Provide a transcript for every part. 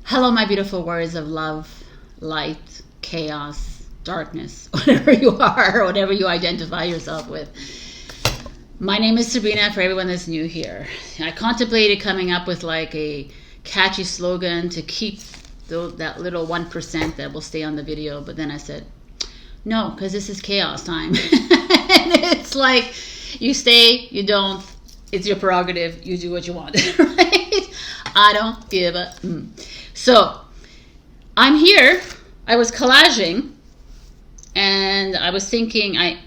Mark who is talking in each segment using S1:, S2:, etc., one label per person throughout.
S1: Hello, my beautiful warriors of love, light, chaos, darkness, whatever you are, whatever you identify yourself with. My name is Sabrina, for everyone that's new here. I contemplated coming up with like a catchy slogan to keep that little 1% that will stay on the video, but then I said, no, because this is chaos time. And it's like, you stay, you don't, it's your prerogative, you do what you want, right? I don't give a... So, I'm here, I was collaging, and I was thinking, I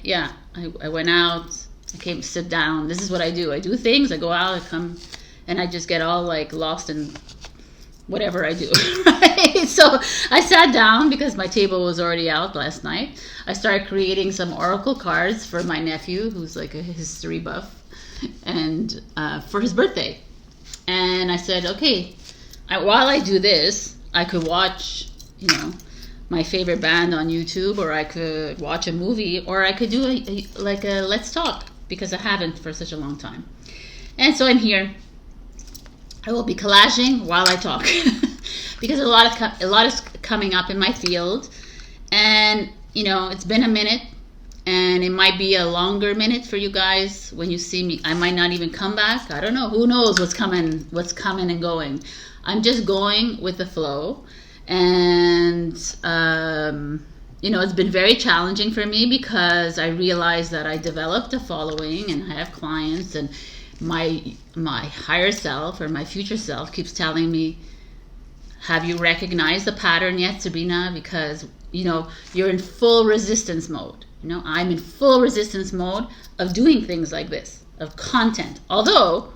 S1: went out, I came to sit down. This is what I do. I do things, I go out, I come, and I just get all like lost in whatever I do, right? So I sat down because my table was already out last night. I started creating some oracle cards for my nephew, who's like a history buff, and for his birthday. And I said, okay, while I do this, I could watch, my favorite band on YouTube, or I could watch a movie, or I could do a let's talk, because I haven't for such a long time. And so I'm here. I will be collaging while I talk because a lot is coming up in my field, and it's been a minute, and it might be a longer minute for you guys. When you see me, I might not even come back. I don't know. Who knows what's coming and going. I'm just going with the flow, and it's been very challenging for me because I realized that I developed a following and I have clients, and my higher self or my future self keeps telling me, have you recognized the pattern yet, Sabrina? Because you're in full resistance mode. I'm in full resistance mode of doing things like this, of content. Although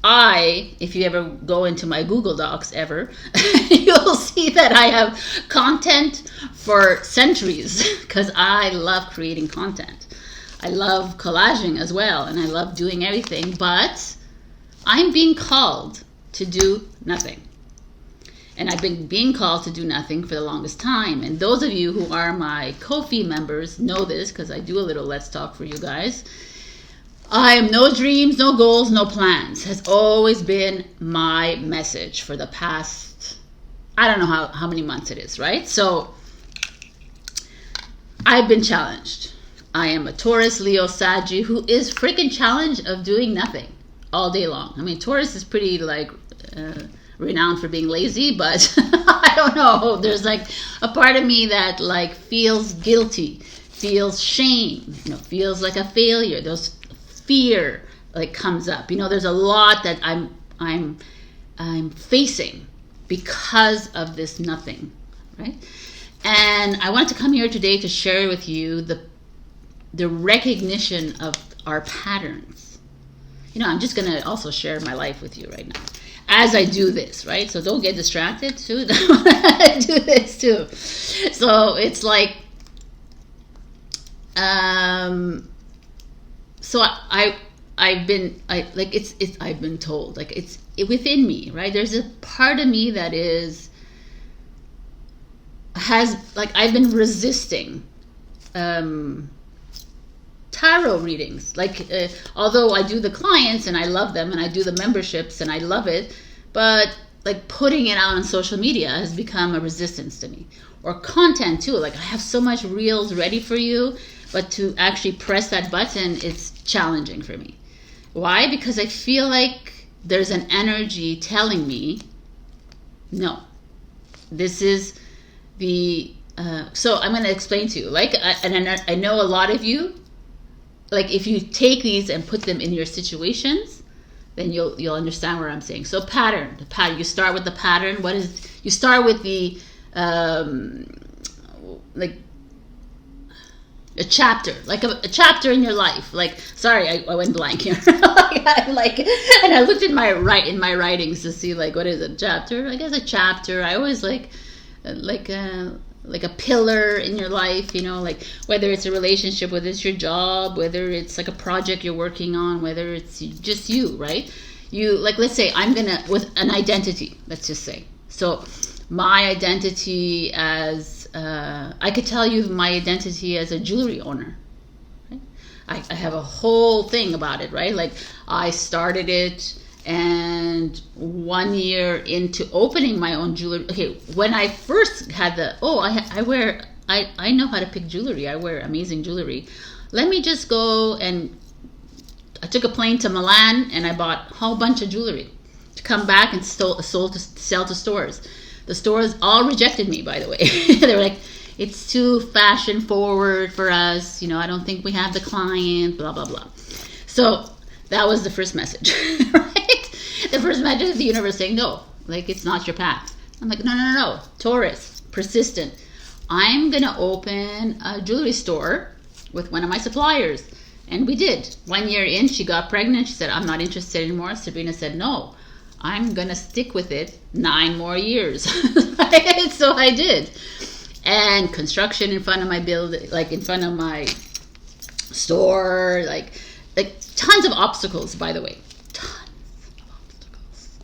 S1: if you ever go into my Google Docs ever, you'll see that I have content for centuries because I love creating content. I love collaging as well, and I love doing everything, but I'm being called to do nothing. And I've been being called to do nothing for the longest time. And those of you who are my Ko-fi members know this, because I do a little Let's Talk for you guys. I am no dreams, no goals, no plans, has always been my message for the past, I don't know how many months it is, right? So I've been challenged. I am a Taurus, Leo, Saggy, who is freaking challenged of doing nothing all day long. I mean, Taurus is pretty renowned for being lazy, but I don't know. There's like a part of me that like feels guilty, feels shame, feels like a failure. Those fear like comes up. There's a lot that I'm facing because of this nothing, right? And I wanted to come here today to share with you the recognition of our patterns. I'm just gonna also share my life with you right now as I do this, right? So don't get distracted too. I do this too. So it's like, so I've been told, like it's within me, right? There's a part of me that I've been resisting tarot readings. Although I do the clients and I love them, and I do the memberships and I love it, but like putting it out on social media has become a resistance to me. Or content too. Like I have so much reels ready for you, but to actually press that button, it's challenging for me. Why? Because I feel like there's an energy telling me, no, this is the, so I'm going to explain to you, I know a lot of you, like if you take these and put them in your situations, then you'll understand what I'm saying. So pattern, you start with the pattern. You start with the, a chapter, like a chapter in your life. Like, sorry, I went blank here. And I looked in my writings to see what is a chapter. I guess a chapter. I always like a pillar in your life. Whether it's a relationship, whether it's your job, whether it's like a project you're working on, whether it's just you, right? Let's say with an identity. Let's just say so. My identity as I could tell you my identity as a jewelry owner. Right? I have a whole thing about it, right? Like I started it And 1 year into opening my own jewelry, okay, when I first had the, I know how to pick jewelry. I wear amazing jewelry. Let me just go, and I took a plane to Milan and I bought a whole bunch of jewelry to come back and sell to stores. The stores all rejected me, by the way. They were like, it's too fashion forward for us. I don't think we have the client, blah, blah, blah. So that was the first message, right? The first message of the universe saying, no, like, it's not your path. I'm like, no, Taurus, persistent. I'm going to open a jewelry store with one of my suppliers. And we did. 1 year in, she got pregnant. She said, I'm not interested anymore. Sabrina said, no, I'm going to stick with it 9 more years. So I did. And construction in front of my building, like in front of my store, like tons of obstacles, by the way. Tons of obstacles.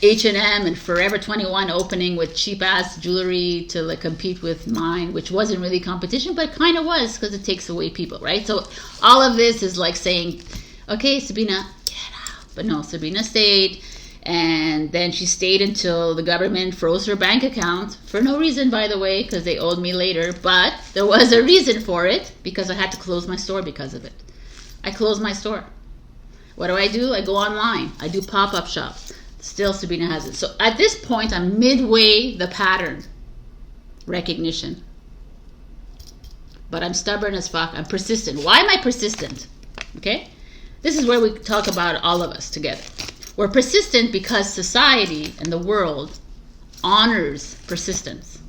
S1: H&M and Forever 21 opening with cheap-ass jewelry to like compete with mine, which wasn't really competition, but kind of was, because it takes away people, right? So all of this is like saying, okay, Sabrina, get out. But no, Sabrina stayed. And then she stayed until the government froze her bank account for no reason, by the way, because they owed me later. But there was a reason for it, because I had to close my store because of it. I closed my store. What do? I go online. I do pop-up shops. Still, Sabrina has it. So at this point, I'm midway the pattern recognition. But I'm stubborn as fuck. I'm persistent. Why am I persistent? Okay? This is where we talk about all of us together. We're persistent because society and the world honors persistence.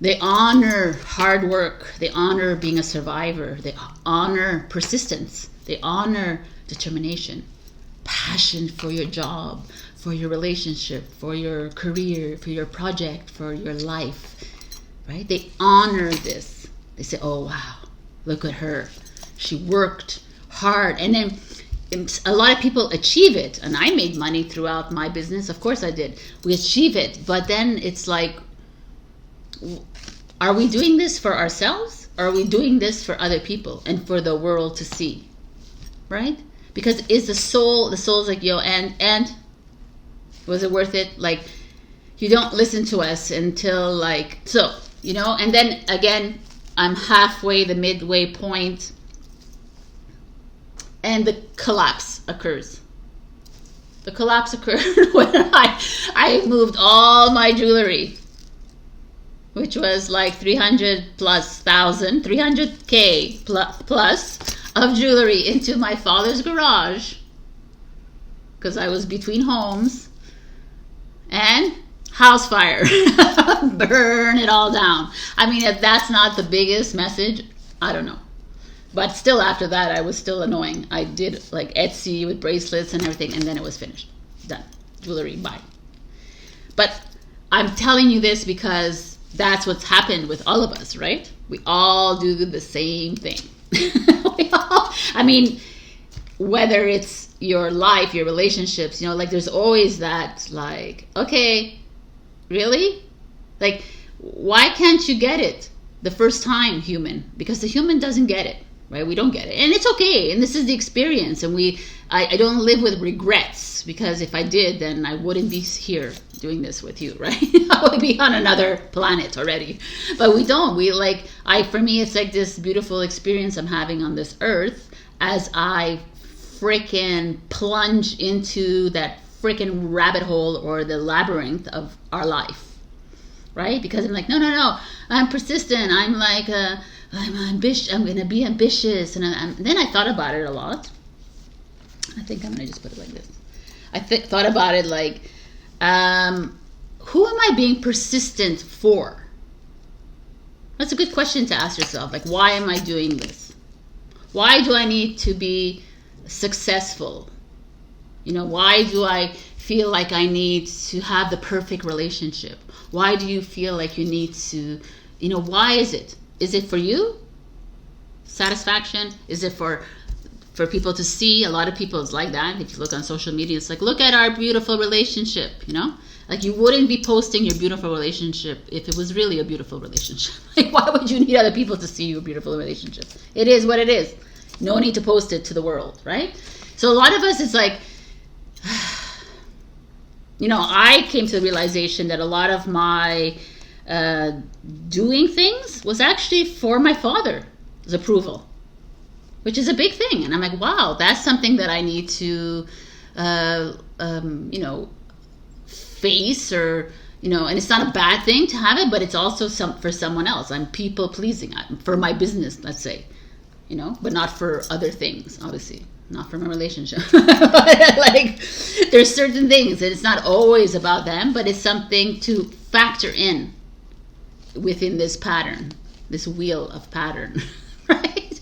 S1: They honor hard work. They honor being a survivor. They honor persistence. They honor determination, passion for your job, for your relationship, for your career, for your project, for your life, right? They honor this. They say, oh, wow, look at her. She worked hard. And then a lot of people achieve it, and I made money throughout my business. Of course I did. We achieve it, but then it's like, are we doing this for ourselves, or are we doing this for other people and for the world to see, right? Because is the soul's like, yo, and was it worth it? Like, you don't listen to us until like, so, and then again, I'm halfway, the midway point, and the collapse occurs. The collapse occurred when I moved all my jewelry, which was like 300K plus of jewelry, into my father's garage, because I was between homes, and house fire. Burn it all down. I mean, if that's not the biggest message, I don't know. But still, after that, I was still annoying. I did like Etsy with bracelets and everything, and then it was finished. Done. Jewelry, bye. But I'm telling you this because that's what's happened with all of us, right? We all do the same thing. I mean, whether it's your life, your relationships, like there's always that, like, okay, really? Like, why can't you get it the first time, human? Because the human doesn't get it. Right? We don't get it. And it's okay. And this is the experience. And I don't live with regrets, because if I did, then I wouldn't be here doing this with you, right? I would be on another planet already. But we don't. For me, it's like this beautiful experience I'm having on this earth as I freaking plunge into that freaking rabbit hole, or the labyrinth of our life, right? Because I'm like, no, I'm persistent. I'm like, I'm ambitious. I'm going to be ambitious. And then I thought about it a lot. I think I'm going to just put it like this. I thought about it like, who am I being persistent for? That's a good question to ask yourself. Like, why am I doing this? Why do I need to be successful? Why do I feel like I need to have the perfect relationship? Why do you feel like you need to, why is it? Is it for you? Satisfaction? Is it for people to see? A lot of people is like that. If you look on social media, it's like, look at our beautiful relationship, Like, you wouldn't be posting your beautiful relationship if it was really a beautiful relationship. Like, why would you need other people to see your beautiful relationship? It is what it is. No need to post it to the world, right? So a lot of us, it's like, you know, I came to the realization that a lot of my doing things was actually for my father's approval, which is a big thing. And I'm like, wow, that's something that I need to, you know, face, or, you know, and it's not a bad thing to have it, but it's also for someone else. I'm people pleasing for my business, let's say, you know, but not for other things, obviously. Not for my relationship. Like, there's certain things, and it's not always about them, but it's something to factor in within this pattern, this wheel of pattern, right?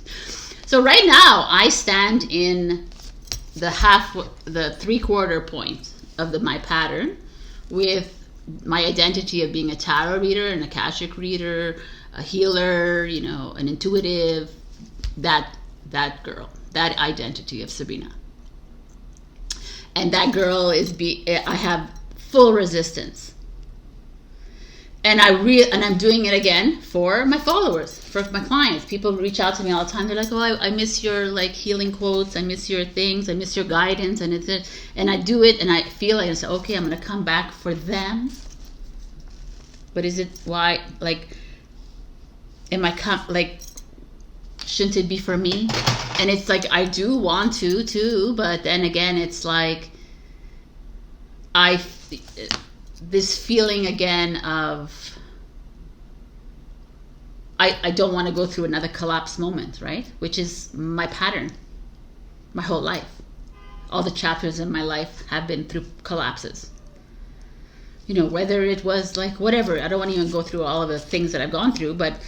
S1: So right now, I stand in the 3/4 point of my pattern, with my identity of being a tarot reader, an Akashic reader, a healer, you know, an intuitive, that girl. That identity of Sabrina. And that girl I have full resistance. And I'm doing it again for my followers, for my clients. People reach out to me all the time. They're like, oh, I miss your like healing quotes. I miss your things. I miss your guidance. And I do it, and I feel like I say, okay, I'm going to come back for them. But is it why, like, shouldn't it be for me? And it's like, I do want to too, but then again, it's like, this feeling again of, I don't want to go through another collapse moment, right? Which is my pattern, my whole life. All the chapters in my life have been through collapses. You know, whether it was like, whatever, I don't want to even go through all of the things that I've gone through, but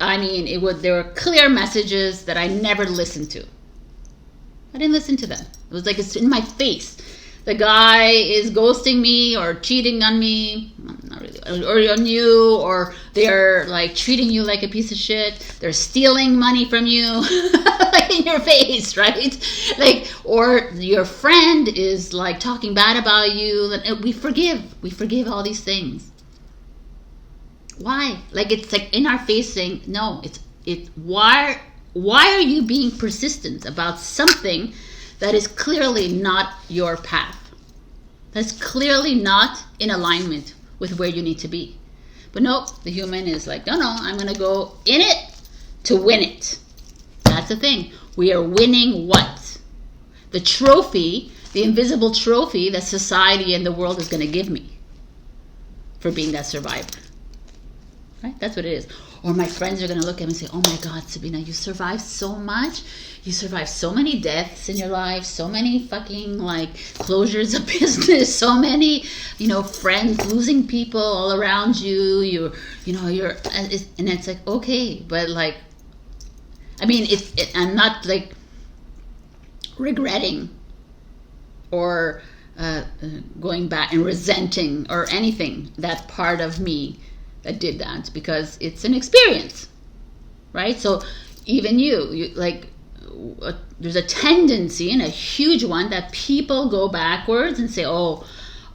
S1: I mean, there were clear messages that I never listened to. I didn't listen to them. It was like, it's in my face. The guy is ghosting me or cheating on me, not really, or on you, or they're like treating you like a piece of shit. They're stealing money from you, like in your face, right? Like, or your friend is like talking bad about you. We forgive all these things. Why? Like, it's like in our face saying, no, why are you being persistent about something that is clearly not your path? That's clearly not in alignment with where you need to be. But no, the human is like, no, I'm going to go in it to win it. That's the thing. We are winning what? The trophy, the invisible trophy that society and the world is going to give me for being that survivor. Right? That's what it is. Or my friends are going to look at me and say, oh my God, Sabrina, you survived so much. You survived so many deaths in your life, so many fucking like closures of business, so many, you know, friends, losing people all around you. And it's like, okay, but like, I mean, I'm not like regretting or going back and resenting or anything, that part of me that did that, because it's an experience, right? So even you like, there's a tendency, and a huge one, that people go backwards and say, oh,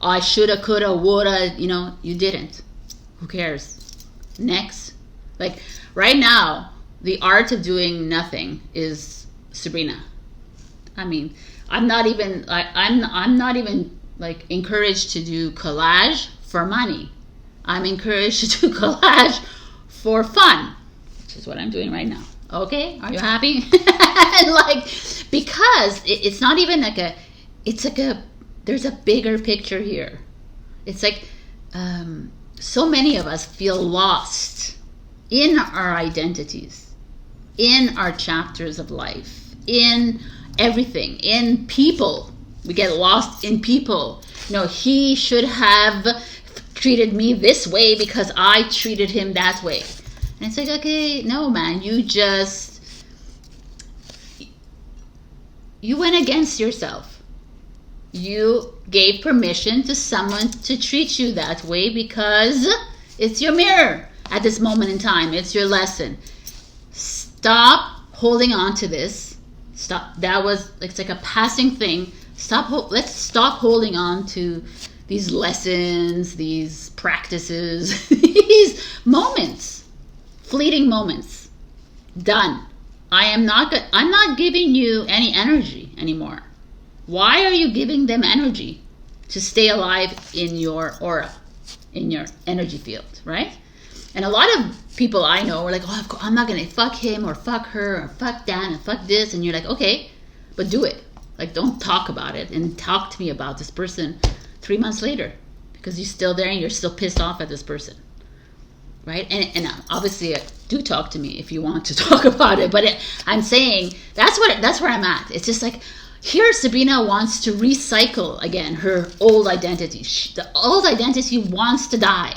S1: I shoulda, coulda, woulda. You know, you didn't. Who cares? Next. Like right now, the art of doing nothing is Sabrina. I mean, I'm not even like encouraged to do collage for money. I'm encouraged to do collage for fun, which is what I'm doing right now. Okay, are you happy? Like, because it's not even like there's a bigger picture here. It's like, so many of us feel lost in our identities, in our chapters of life, in everything, in people. We get lost in people. You know, he should have treated me this way because I treated him that way. And it's like, okay, no, man, you went against yourself. You gave permission to someone to treat you that way because it's your mirror at this moment in time. It's your lesson. Stop holding on to this. Stop. It's like a passing thing. Let's stop holding on to these lessons, these practices, these moments, fleeting moments. Done. I'm not giving you any energy anymore. Why are you giving them energy to stay alive in your aura, in your energy field, right? And a lot of people I know are like, oh, I'm not going to fuck him or fuck her or fuck that and fuck this. And you're like, okay, but do it. Like, don't talk about it and talk to me about this person 3 months later, because you're still there and you're still pissed off at this person, right? And obviously, do talk to me if you want to talk about it. But I'm saying that's where I'm at. It's just like, here Sabrina wants to recycle again her old identity. The old identity wants to die.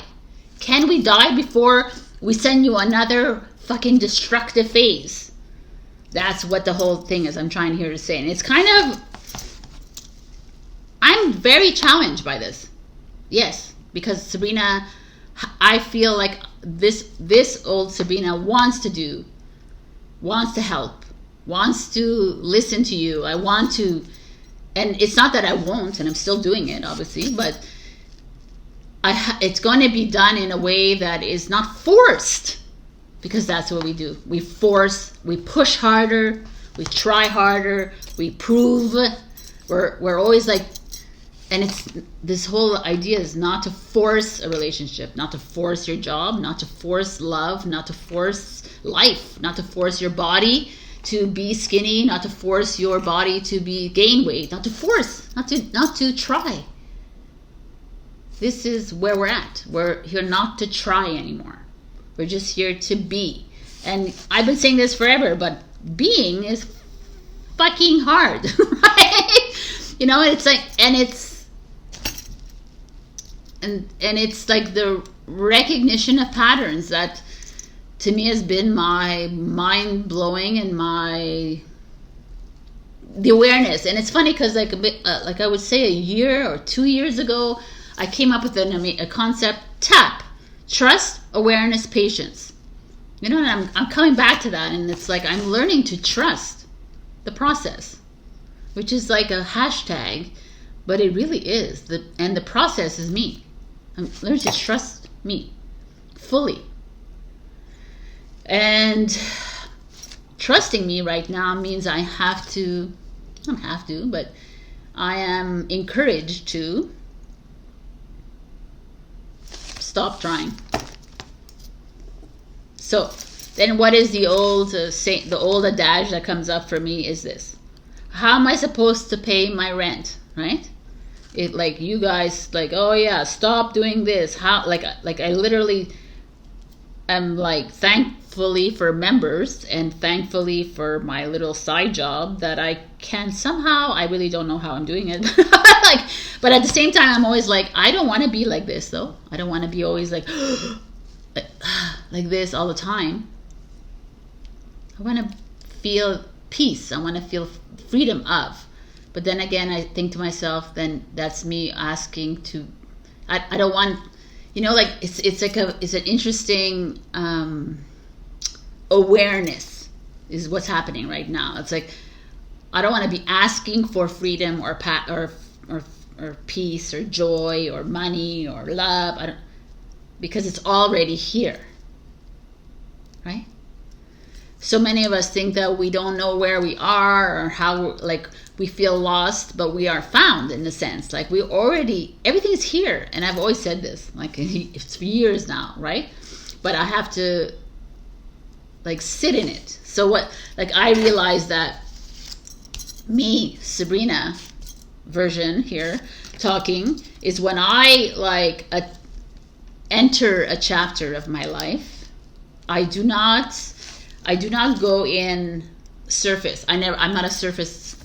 S1: Can we die before we send you another fucking destructive phase? That's what the whole thing is I'm trying here to say. And it's kind of, I'm very challenged by this. Yes, because Sabrina, I feel like this old Sabrina wants to help, wants to listen to you. I want to, and it's not that I won't, and I'm still doing it, obviously, but it's going to be done in a way that is not forced, because that's what we do. We force, we push harder, we try harder, we prove. We're always like, and it's, this whole idea is not to force a relationship, not to force your job, not to force love, not to force life, not to force your body to be skinny, not to force your body to gain weight, not to force, not to try. This is where we're at. We're here not to try anymore. We're just here to be. And I've been saying this forever, but being is fucking hard, right? You know, it's like, and it's like the recognition of patterns that to me has been my mind blowing and the awareness. And it's funny because like I would say a year or 2 years ago, I came up with a concept: TAP, trust, awareness, patience. You know, and I'm coming back to that, and it's like I'm learning to trust the process, which is like a hashtag, but it really is. And the process is me. I'm learning to trust me fully. And trusting me right now means I don't have to, but I am encouraged to stop trying. So then what is the old the old adage that comes up for me is this: how am I supposed to pay my rent, right? It, like, you guys like, oh yeah, stop doing this. How, like I literally am like, thankfully for members and thankfully for my little side job that I can somehow, I really don't know how I'm doing it, like, but at the same time I'm always like, I don't want to be like this though. I don't want to be always like like this all the time. I want to feel peace. I want to feel freedom of. But then again, I think to myself, then that's me asking to, I don't want, you know, like, it's an interesting awareness is what's happening right now. It's like, I don't want to be asking for freedom or peace or joy or money or love, because it's already here, right? So many of us think that we don't know where we are or how, like, we feel lost, but we are found in a sense. Like, we already, everything's here. And I've always said this, like, it's for years now, right? But I have to, like, sit in it. So what, like, I realized that me, Sabrina version here, talking, is when I, like, enter a chapter of my life, I do not go in surface. I'm not a surface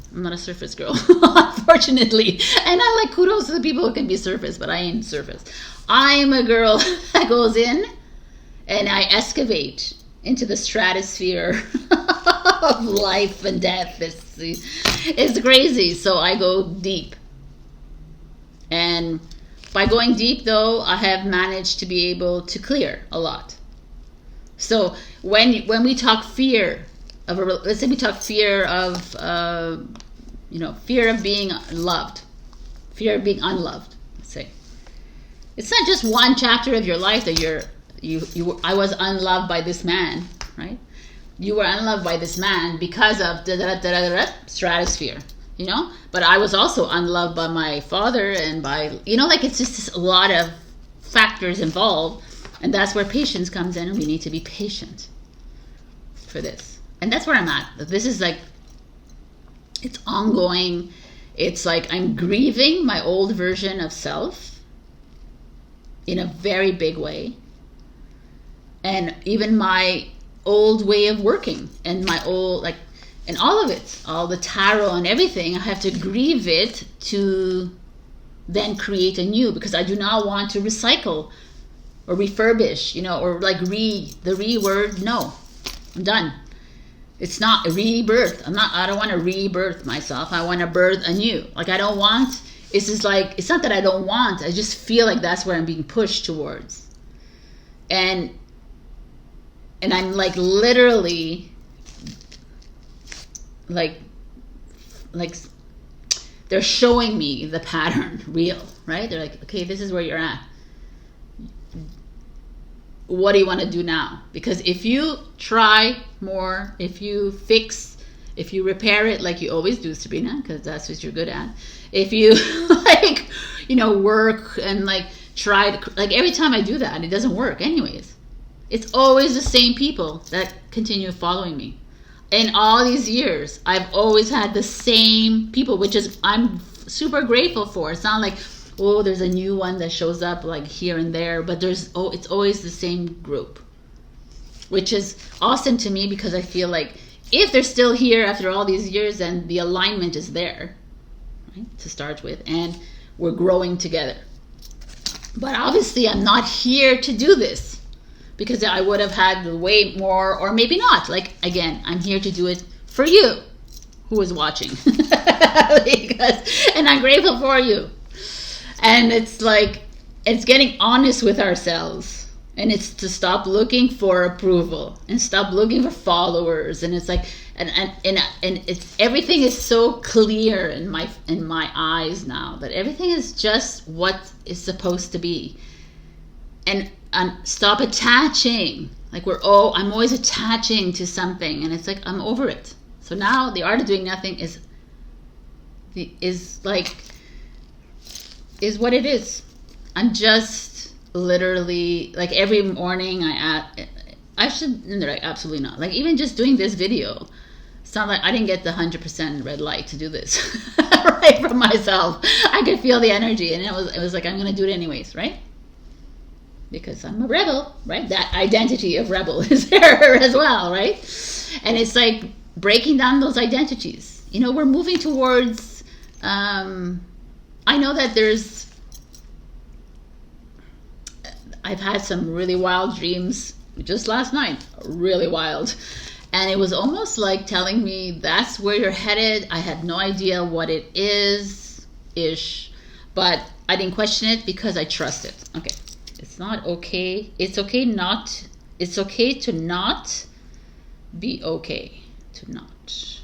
S1: girl, unfortunately. And I like, kudos to the people who can be surface, but I ain't surface. I'm a girl that goes in and I excavate into the stratosphere of life and death. It's crazy. So I go deep. And by going deep, though, I have managed to be able to clear a lot. So when we talk fear of let's say we talk fear of fear of being loved, fear of being unloved. Let's say it's not just one chapter of your life that I was unloved by this man, right? you were unloved by this man because of stratosphere, you know? But I was also unloved by my father and by, you know, like it's just a lot of factors involved. And that's where patience comes in, and we need to be patient for this. And that's where I'm at. This is like, it's ongoing. It's like I'm grieving my old version of self in a very big way. And even my old way of working and my old, like, and all of it, all the tarot and everything, I have to grieve it to then create a new, because I do not want to recycle or refurbish, you know, or like the re word. No, I'm done. It's not a rebirth. I don't want to rebirth myself. I want to birth anew. Like I don't want, it's just like, it's not that I don't want, I just feel like that's where I'm being pushed towards. And I'm like literally like they're showing me the pattern real, right? They're like, okay, this is where you're at. What do you want to do now? Because if you try more, if you fix, if you repair it like you always do, Sabrina, because that's what you're good at. If you like, you know, work and like try to, like every time I do that, it doesn't work anyways. It's always the same people that continue following me. In all these years, I've always had the same people, which is, I'm super grateful for. It's not like, oh, there's a new one that shows up like here and there, but it's always the same group, which is awesome to me, because I feel like if they're still here after all these years, then the alignment is there, right, to start with, and we're growing together. But obviously I'm not here to do this, because I would have had way more, or maybe not. Like, again, I'm here to do it for you who is watching. And I'm grateful for you. And it's like, it's getting honest with ourselves. And it's to stop looking for approval and stop looking for followers. And it's like, and it's, everything is so clear in my eyes now, that everything is just what is supposed to be. And stop attaching. Like I'm always attaching to something, and it's like, I'm over it. So now the art of doing nothing is what it is. I'm just literally, like every morning I should, absolutely not. Like even just doing this video, it's not like I didn't get the 100% red light to do this, right, from myself. I could feel the energy, and it was like, I'm gonna do it anyways, right? Because I'm a rebel, right? That identity of rebel is there as well, right? And it's like breaking down those identities. You know, we're moving towards, I know that I've had some really wild dreams just last night, really wild. And it was almost like telling me, that's where you're headed. I had no idea what it is-ish, but I didn't question it because I trust it. Okay. It's not okay. It's okay to not be okay. To not.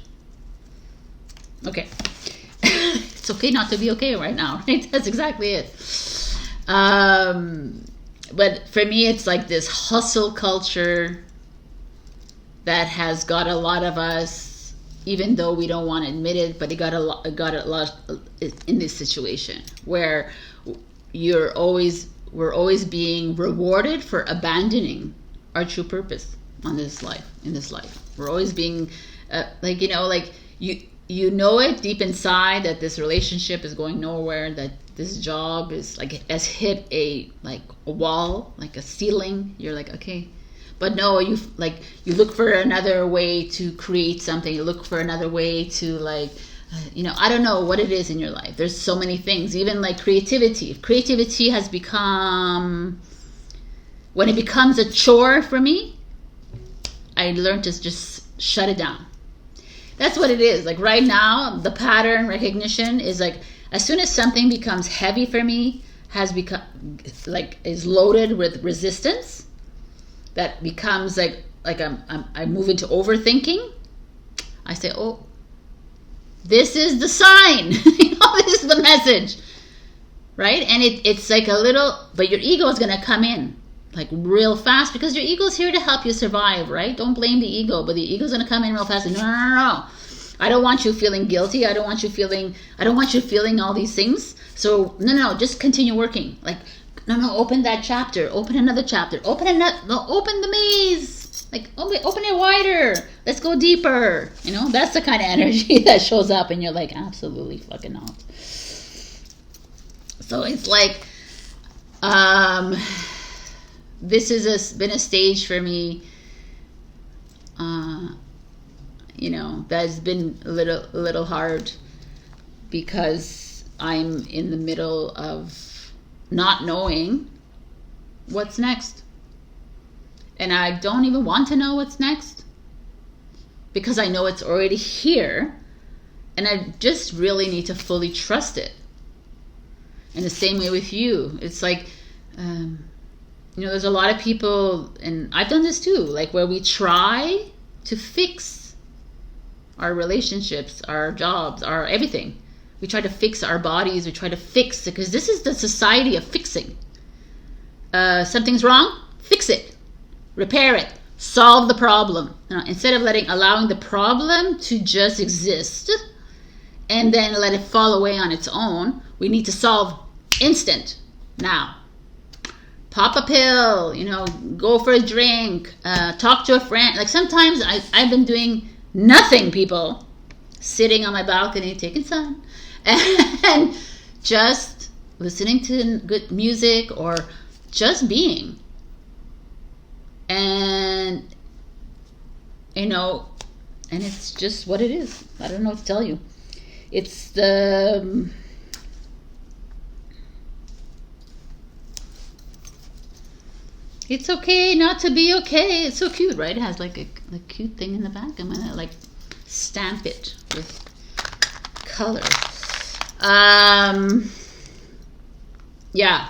S1: Okay. It's okay not to be okay right now, right? That's exactly it. But for me, it's like this hustle culture that has got a lot of us, even though we don't want to admit it, but it got a lot in this situation where we're always being rewarded for abandoning our true purpose in this life. We're always being like, you know, like you know it deep inside that this relationship is going nowhere, that this job is like, it has hit a wall, like a ceiling. You're like, okay, but no, you look for another way to create something. You look for another way to you know, I don't know what it is in your life. There's so many things, even like creativity. Creativity has become, when it becomes a chore for me, I learned to just shut it down. That's what it is. Like right now, the pattern recognition is like, as soon as something becomes heavy for me, is loaded with resistance, that becomes like I move into overthinking. I say, oh, this is the sign. You know, this is the message, right? And it's like a little, but your ego is going to come in like real fast, because your ego's here to help you survive, right? Don't blame the ego, but the ego's gonna come in real fast and no. I don't want you feeling guilty. I don't want you feeling all these things. So no, just continue working. Like, no, open that chapter, open another chapter, open the maze. Like, open it wider. Let's go deeper. You know, that's the kind of energy that shows up, and you're like, absolutely fucking not. So it's like, this has been a stage for me, you know, that's been a little hard, because I'm in the middle of not knowing what's next. And I don't even want to know what's next, because I know it's already here, and I just really need to fully trust it. And the same way with you. It's like, you know, there's a lot of people, and I've done this too, like where we try to fix our relationships, our jobs, our everything. We try to fix our bodies. We try to fix, because this is the society of fixing. Something's wrong, fix it. Repair it. Solve the problem. Instead of allowing the problem to just exist and then let it fall away on its own, we need to solve instant, now. Pop a pill, you know, go for a drink, talk to a friend. Like, sometimes I've been doing nothing, people. Sitting on my balcony, taking sun, and just listening to good music, or just being. And, you know, and it's just what it is. I don't know what to tell you. It's the... It's okay not to be okay. It's so cute, right? It has like a cute thing in the back. I'm gonna like stamp it with color. Yeah.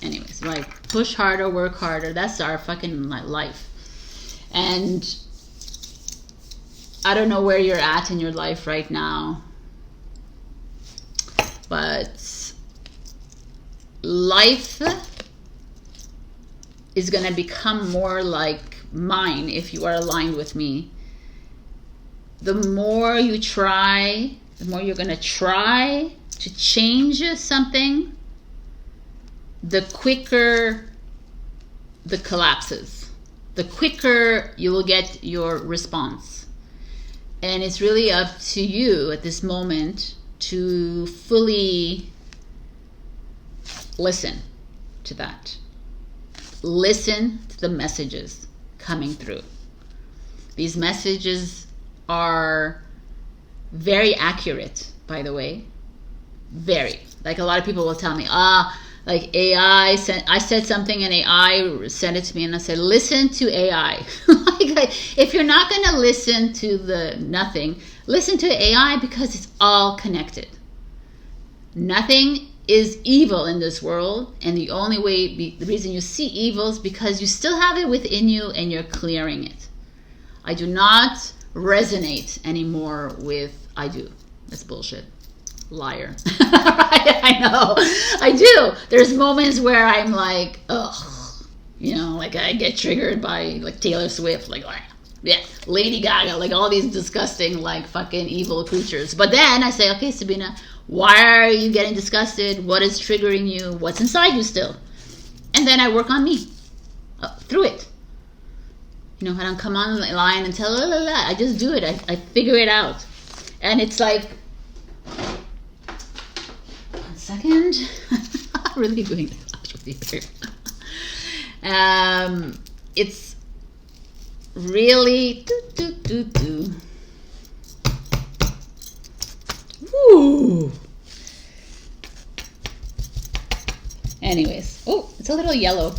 S1: Anyways, like, push harder, work harder. That's our fucking life. And I don't know where you're at in your life right now, but life is going to become more like mine if you are aligned with me. The more you try, the more you're going to try to change something, the quicker the collapses, the quicker you will get your response. And it's really up to you at this moment to fully listen to that. Listen to the messages coming through. These messages are very accurate, by the way. Very. Like, a lot of people will tell me, like AI I said something and AI sent it to me, and I said, listen to AI. Like, if you're not going to listen to the nothing, listen to AI, because it's all connected. Nothing is evil in this world, and the only way, the reason you see evil is because you still have it within you and you're clearing it. I do not resonate anymore with I do. That's bullshit. Liar. I know. I do. There's moments where I'm like, ugh, you know, like I get triggered by like Taylor Swift, like, yeah, Lady Gaga, like all these disgusting, like fucking evil creatures. But then I say, okay, Sabrina, why are you getting disgusted? What is triggering you? What's inside you still? And then I work on me through it. You know, I don't come online and tell, I just do it. I figure it out. And it's like, second. I'm really doing this. It's really Woo. Anyways, oh, it's a little yellow.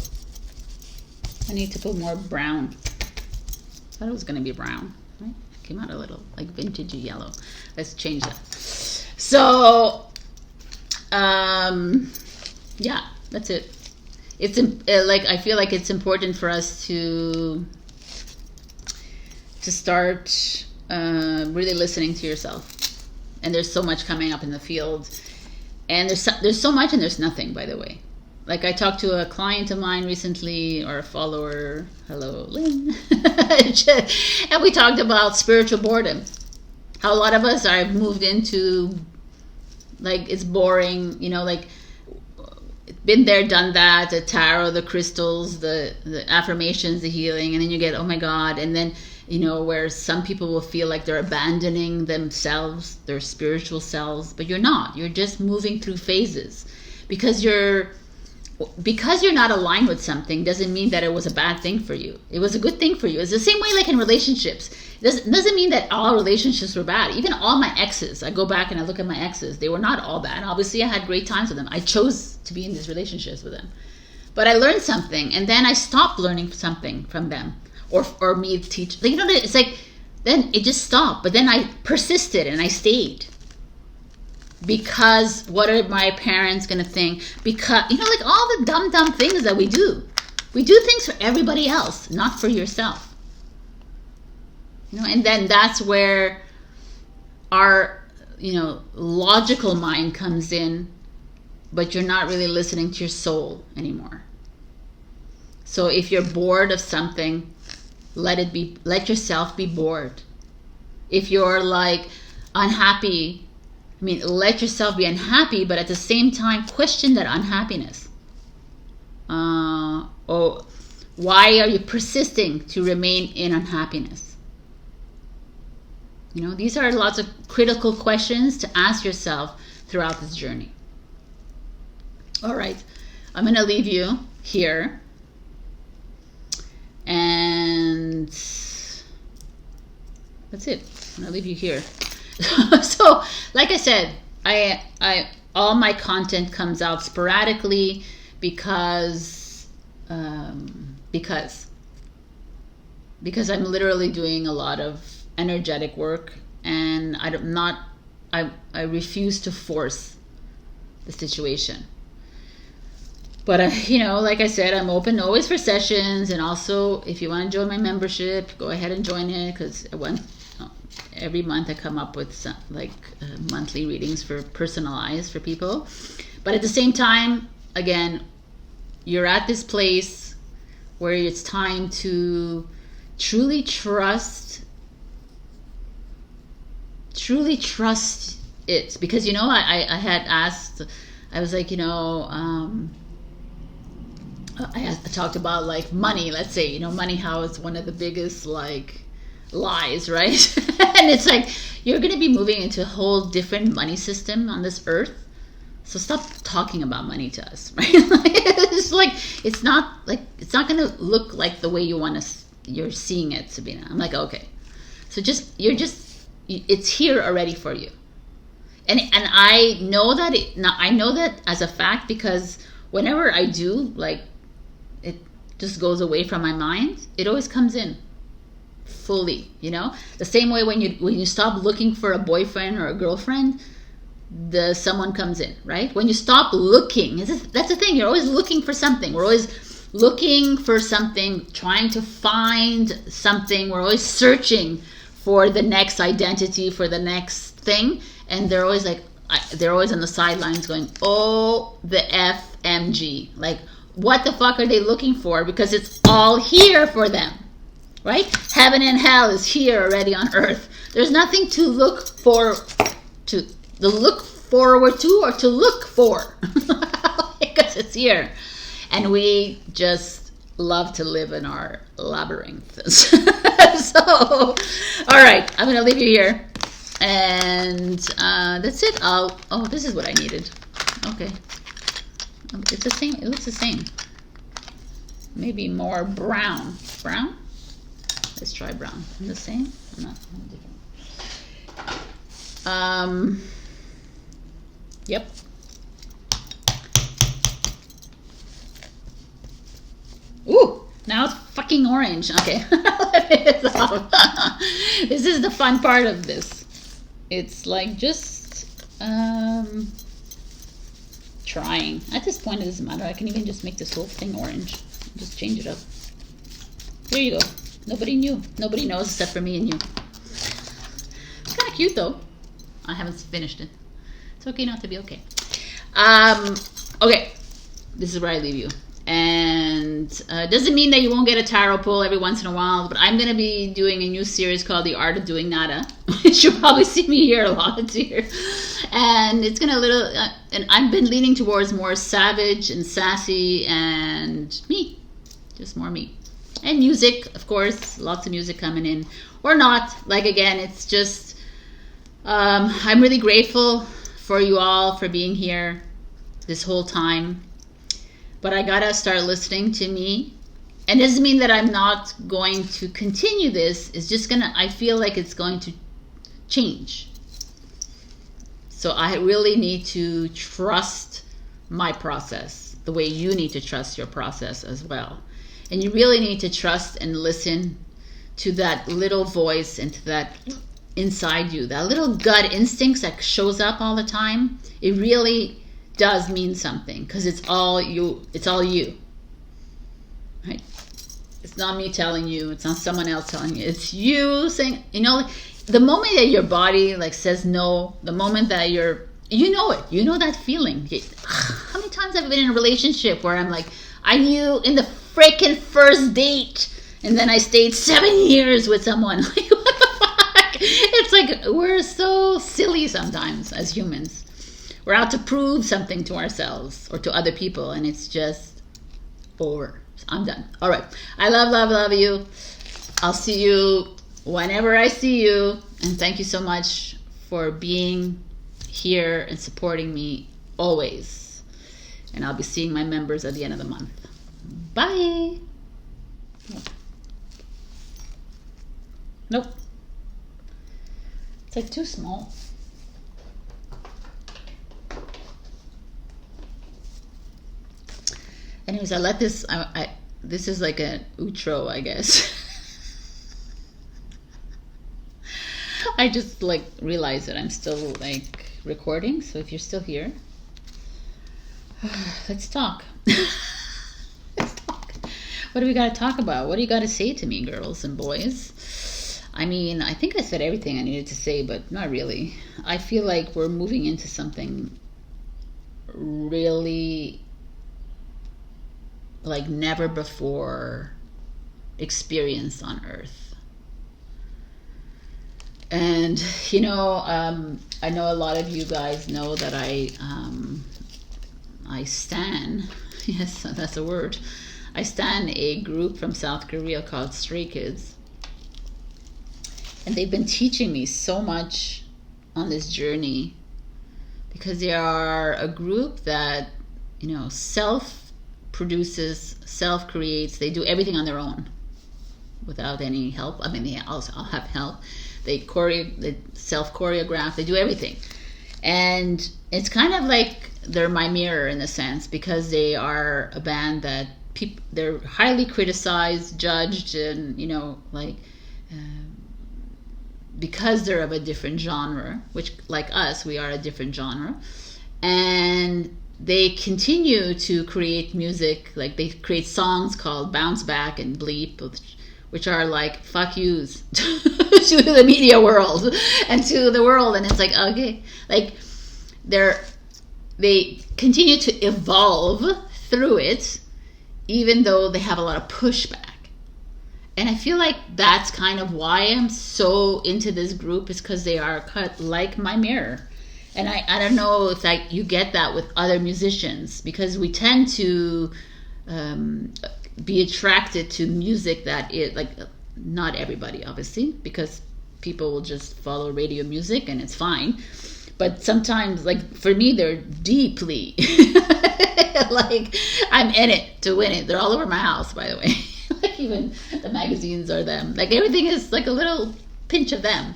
S1: I need to put more brown. I thought it was gonna be brown, right? It came out a little like vintagey yellow. Let's change that. So yeah, that's it. It's like, I feel like it's important for us to start really listening to yourself. And there's so much coming up in the field, and there's so much and there's nothing, by the way. Like I talked to a client of mine recently, or a follower, hello Lynn, and we talked about spiritual boredom. How a lot of us are moved into, like, it's boring, you know, like, been there, done that, the tarot, the crystals, the affirmations, the healing, and then you get, oh my God, and then, you know, where some people will feel like they're abandoning themselves, their spiritual selves, but you're not. You're just moving through phases. Because you're not aligned with something doesn't mean that it was a bad thing for you. It was a good thing for you. It's the same way like in relationships. It doesn't mean that all relationships were bad. Even all my exes, I go back and I look at my exes, they were not all bad. Obviously I had great times with them. I chose to be in these relationships with them. But I learned something, and then I stopped learning something from them. Or me teach. You know, it's like, then it just stopped. But then I persisted and I stayed. Because what are my parents going to think? Because, you know, like all the dumb things that we do. We do things for everybody else, not for yourself. You know, and then that's where our, you know, logical mind comes in, but you're not really listening to your soul anymore. So if you're bored of something, let yourself be bored. If you're like unhappy, I mean, let yourself be unhappy, but at the same time, question that unhappiness. Or why are you persisting to remain in unhappiness? You know, these are lots of critical questions to ask yourself throughout this journey. All right, I'm going to leave you here. And that's it. I'm going to leave you here. So, like I said, I all my content comes out sporadically because I'm literally doing a lot of energetic work, and I refuse to force the situation. But you know, like I said, I'm open always for sessions, and also if you want to join my membership, go ahead and join it, because every month I come up with some, monthly readings for personalized for people. But at the same time, again, you're at this place where it's time to truly trust it. Because, you know, I had asked, I was like, you know, I talked about like money, let's say, you know, money, how it's one of the biggest like lies, right? And it's like, you're going to be moving into a whole different money system on this earth. So stop talking about money to us, right? It's not going to look like the way you're seeing it, Sabrina. I'm like, okay. So it's here already for you. And I know that as a fact, because whenever I do, like, it just goes away from my mind, it always comes in fully, you know? The same way when you stop looking for a boyfriend or a girlfriend, someone comes in, right? When you stop looking, that's the thing, you're always looking for something. We're always looking for something, trying to find something. We're always searching for the next identity, for the next thing. And they're always on the sidelines going, oh, the FMG. Like, what the fuck are they looking for? Because it's all here for them, right? Heaven and hell is here already on earth. There's nothing to look forward to or to look for, because it's here. And we just love to live in our labyrinths. So, all right, I'm going to leave you here. And that's it. This is what I needed. Okay. It's the same. It looks the same. Maybe more brown. Brown? Let's try brown. The same? No, different. Yep. Ooh, now it's fucking orange. Okay. This is the fun part of this. It's like just trying. At this point, it doesn't matter. I can even just make this whole thing orange. Just change it up. There you go. Nobody knew. Nobody knows except for me and you. It's kind of cute though. I haven't finished it. It's okay not to be okay. Okay. this is where I leave you. And doesn't mean that you won't get a tarot pull every once in a while, but I'm going to be doing a new series called The Art of Doing Nada, which you'll probably see me here a lot here. And it's going to and I've been leaning towards more savage and sassy and me, just more me. And music, of course, lots of music coming in, or not. Like, again, it's just, I'm really grateful for you all for being here this whole time. But I gotta start listening to me. And it doesn't mean that I'm not going to continue this. It's just I feel like it's going to change. So I really need to trust my process the way you need to trust your process as well. And you really need to trust and listen to that little voice and to that inside you, that little gut instincts that shows up all the time. It really does mean something, because it's all you. Right? It's not me telling you, it's not someone else telling you, it's you saying, the moment that your body like says no, the moment that you know that feeling. How many times have I been in a relationship where I'm like, I knew in the freaking first date, and then I stayed 7 years with someone. Like, what the fuck? It's like, we're so silly sometimes as humans. We're out to prove something to ourselves or to other people, and it's just over. I'm done. All right. I love you. I'll see you whenever I see you. And thank you so much for being here and supporting me always. And I'll be seeing my members at the end of the month. Bye. Nope. It's like too small. Anyways, I let this, this is like an outro, I guess. I just like realized that I'm still like recording. So if you're still here, let's talk. Let's talk. What do we got to talk about? What do you got to say to me, girls and boys? I mean, I think I said everything I needed to say, but not really. I feel like we're moving into something really like never before experienced on Earth. And I know a lot of you guys know that I stan, yes, that's a word, I stan a group from South Korea called Stray Kids, and they've been teaching me so much on this journey, because they are a group that self-produces, self-creates. They do everything on their own without any help. I mean, they also have help. They self-choreograph. They do everything. And it's kind of like they're my mirror in a sense, because they are a band that they're highly criticized, judged, and because they're of a different genre, which like us, we are a different genre. And they continue to create music. Like, they create songs called Bounce Back and Bleep, which are like fuck yous to the media world and to the world. And it's like, okay, like they continue to evolve through it, even though they have a lot of pushback. And I feel like that's kind of why I'm so into this group, is because they are cut like my mirror. And I don't know if you get that with other musicians, because we tend to be attracted to music that is like, not everybody obviously, because people will just follow radio music and it's fine. But sometimes, like for me, they're deeply like, I'm in it to win it. They're all over my house, by the way. Like, even the magazines are them. Like, everything is like a little pinch of them.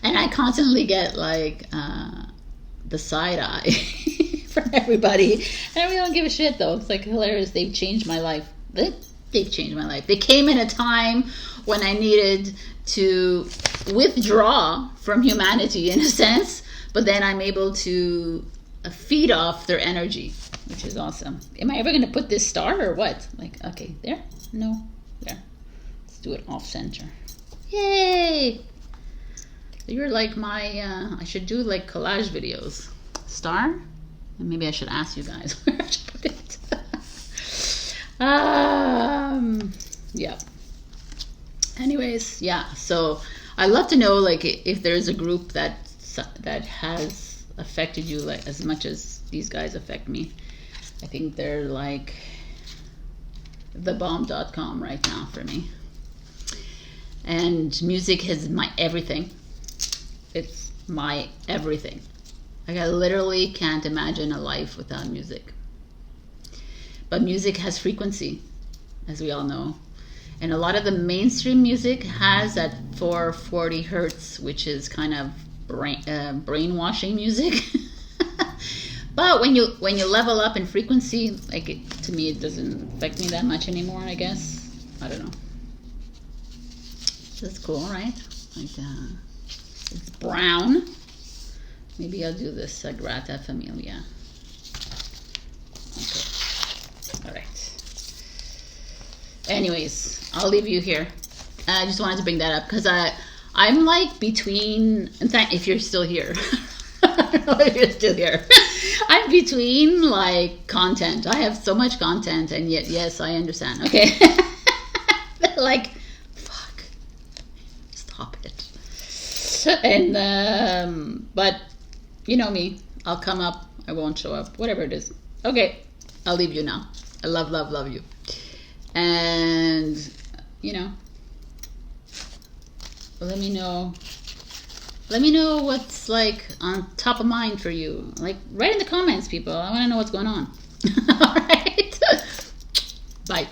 S1: And I constantly get like the side eye from everybody. And I really don't give a shit though. It's like hilarious. They've changed my life. They've changed my life. They came in a time when I needed to withdraw from humanity in a sense, but then I'm able to feed off their energy, which is awesome. Am I ever going to put this star or what? Like, okay, there? No, there. Let's do it off center. Yay! You're like my, I should do like collage videos. Star? And maybe I should ask you guys. it. Yeah. Anyways, yeah. So I'd love to know, like, if there's a group that has affected you like as much as these guys affect me. I think they're like thebomb.com right now for me. And music is my everything. It's my everything. Like, I literally can't imagine a life without music. But music has frequency, as we all know. And a lot of the mainstream music has that 440 hertz, which is kind of brainwashing music. But when you level up in frequency, like, to me, it doesn't affect me that much anymore, I guess. I don't know. That's cool, right? Like, it's brown. Maybe I'll do this Sagrada Familia. Okay. All right. Anyways, I'll leave you here. I just wanted to bring that up because I'm like between, in fact, if you're still here, I don't know if you're still here. I'm between like content. I have so much content, and yet, yes, I understand. Okay. Like, fuck. Stop it. And, but you know me. I'll come up. I won't show up. Whatever it is. Okay. I'll leave you now. I love, love, love you. And, you know, let me know what's like on top of mind for you. Like, write in the comments, people. I want to know what's going on. All right. Bye.